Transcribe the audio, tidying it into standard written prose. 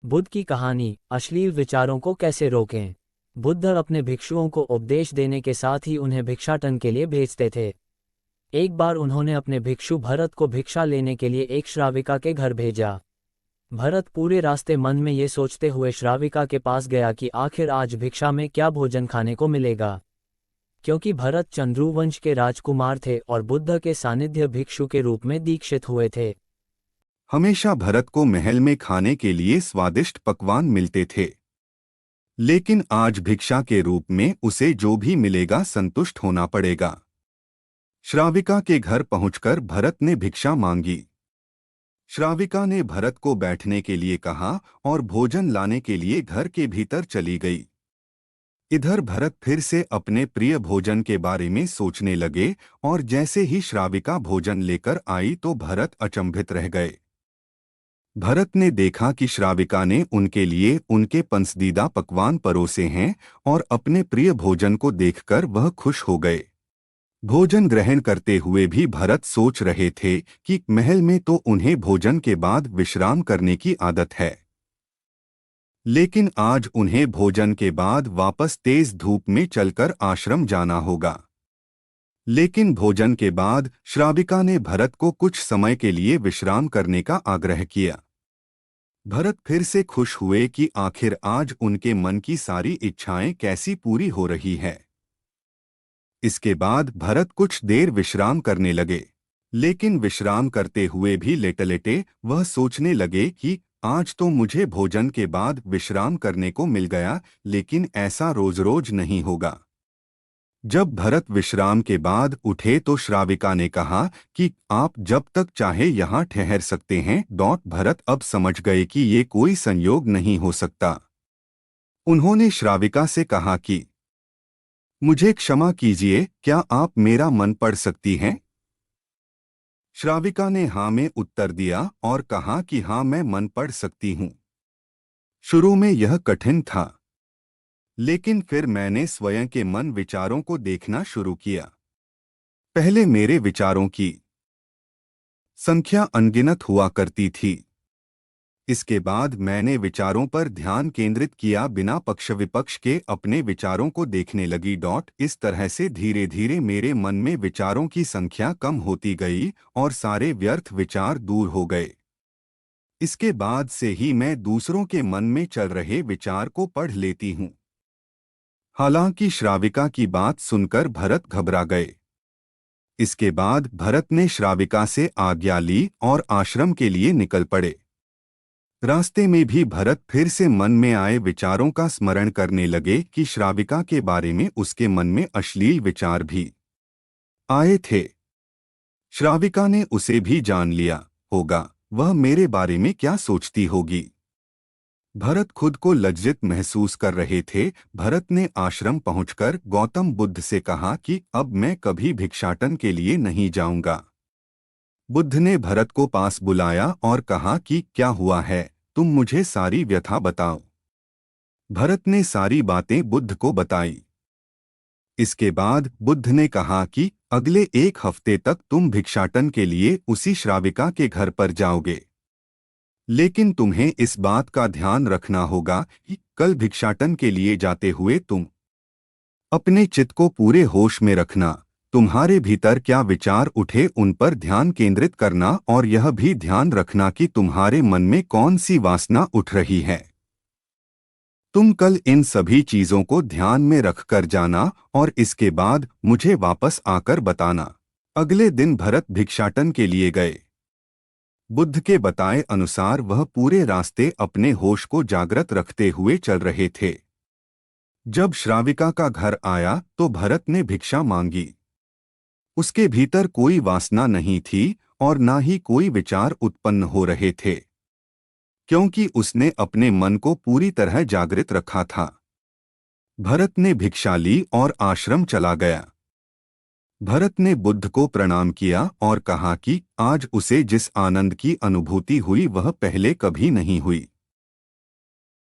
बुद्ध की कहानी, अश्लील विचारों को कैसे रोकें। बुद्ध अपने भिक्षुओं को उपदेश देने के साथ ही उन्हें भिक्षाटन के लिए भेजते थे। एक बार उन्होंने अपने भिक्षु भरत को भिक्षा लेने के लिए एक श्राविका के घर भेजा। भरत पूरे रास्ते मन में ये सोचते हुए श्राविका के पास गया कि आखिर आज भिक्षा में क्या भोजन खाने को मिलेगा। क्योंकि भरत चंद्रुवंश के राजकुमार थे और बुद्ध के सानिध्य भिक्षु के रूप में दीक्षित हुए थे। हमेशा भरत को महल में खाने के लिए स्वादिष्ट पकवान मिलते थे, लेकिन आज भिक्षा के रूप में उसे जो भी मिलेगा संतुष्ट होना पड़ेगा। श्राविका के घर पहुंचकर भरत ने भिक्षा मांगी। श्राविका ने भरत को बैठने के लिए कहा और भोजन लाने के लिए घर के भीतर चली गई। इधर भरत फिर से अपने प्रिय भोजन के बारे में सोचने लगे और जैसे ही श्राविका भोजन लेकर आई तो भरत अचंभित रह गए। भरत ने देखा कि श्राविका ने उनके लिए उनके पसंदीदा पकवान परोसे हैं और अपने प्रिय भोजन को देखकर वह खुश हो गए। भोजन ग्रहण करते हुए भी भरत सोच रहे थे कि महल में तो उन्हें भोजन के बाद विश्राम करने की आदत है, लेकिन आज उन्हें भोजन के बाद वापस तेज धूप में चलकर आश्रम जाना होगा। लेकिन भोजन के बाद श्राविका ने भरत को कुछ समय के लिए विश्राम करने का आग्रह किया। भरत फिर से खुश हुए कि आखिर आज उनके मन की सारी इच्छाएं कैसी पूरी हो रही है। इसके बाद भरत कुछ देर विश्राम करने लगे, लेकिन विश्राम करते हुए भी लेटे-लेटे वह सोचने लगे कि आज तो मुझे भोजन के बाद विश्राम करने को मिल गया, लेकिन ऐसा रोज-रोज नहीं होगा। जब भरत विश्राम के बाद उठे तो श्राविका ने कहा कि आप जब तक चाहे यहाँ ठहर सकते हैं। भरत अब समझ गए कि ये कोई संयोग नहीं हो सकता। उन्होंने श्राविका से कहा कि मुझे क्षमा कीजिए, क्या आप मेरा मन पढ़ सकती हैं? श्राविका ने हाँ में उत्तर दिया और कहा कि हाँ, मैं मन पढ़ सकती हूँ। शुरू में यह कठिन था, लेकिन फिर मैंने स्वयं के मन विचारों को देखना शुरू किया। पहले मेरे विचारों की संख्या अनगिनत हुआ करती थी। इसके बाद मैंने विचारों पर ध्यान केंद्रित किया, बिना पक्ष विपक्ष के अपने विचारों को देखने लगी। इस तरह से धीरे धीरे मेरे मन में विचारों की संख्या कम होती गई और सारे व्यर्थ विचार दूर हो गए। इसके बाद से ही मैं दूसरों के मन में चल रहे विचार को पढ़ लेती हूँ। हालांकि श्राविका की बात सुनकर भरत घबरा गए। इसके बाद भरत ने श्राविका से आज्ञा ली और आश्रम के लिए निकल पड़े। रास्ते में भी भरत फिर से मन में आए विचारों का स्मरण करने लगे कि श्राविका के बारे में उसके मन में अश्लील विचार भी आए थे। श्राविका ने उसे भी जान लिया होगा, वह मेरे बारे में क्या सोचती होगी। भरत खुद को लज्जित महसूस कर रहे थे। भरत ने आश्रम पहुंचकर गौतम बुद्ध से कहा कि अब मैं कभी भिक्षाटन के लिए नहीं जाऊंगा। बुद्ध ने भरत को पास बुलाया और कहा कि क्या हुआ है, तुम मुझे सारी व्यथा बताओ। भरत ने सारी बातें बुद्ध को बताई। इसके बाद बुद्ध ने कहा कि अगले 1 हफ्ते तक तुम भिक्षाटन के लिए उसी श्राविका के घर पर जाओगे, लेकिन तुम्हें इस बात का ध्यान रखना होगा कि कल भिक्षाटन के लिए जाते हुए तुम अपने चित्त को पूरे होश में रखना। तुम्हारे भीतर क्या विचार उठे उन पर ध्यान केंद्रित करना और यह भी ध्यान रखना कि तुम्हारे मन में कौन सी वासना उठ रही है। तुम कल इन सभी चीजों को ध्यान में रखकर जाना और इसके बाद मुझे वापस आकर बताना। अगले दिन भरत भिक्षाटन के लिए गए। बुद्ध के बताए अनुसार वह पूरे रास्ते अपने होश को जागृत रखते हुए चल रहे थे। जब श्राविका का घर आया तो भरत ने भिक्षा मांगी। उसके भीतर कोई वासना नहीं थी और ना ही कोई विचार उत्पन्न हो रहे थे, क्योंकि उसने अपने मन को पूरी तरह जागृत रखा था। भरत ने भिक्षा ली और आश्रम चला गया। भरत ने बुद्ध को प्रणाम किया और कहा कि आज उसे जिस आनंद की अनुभूति हुई वह पहले कभी नहीं हुई।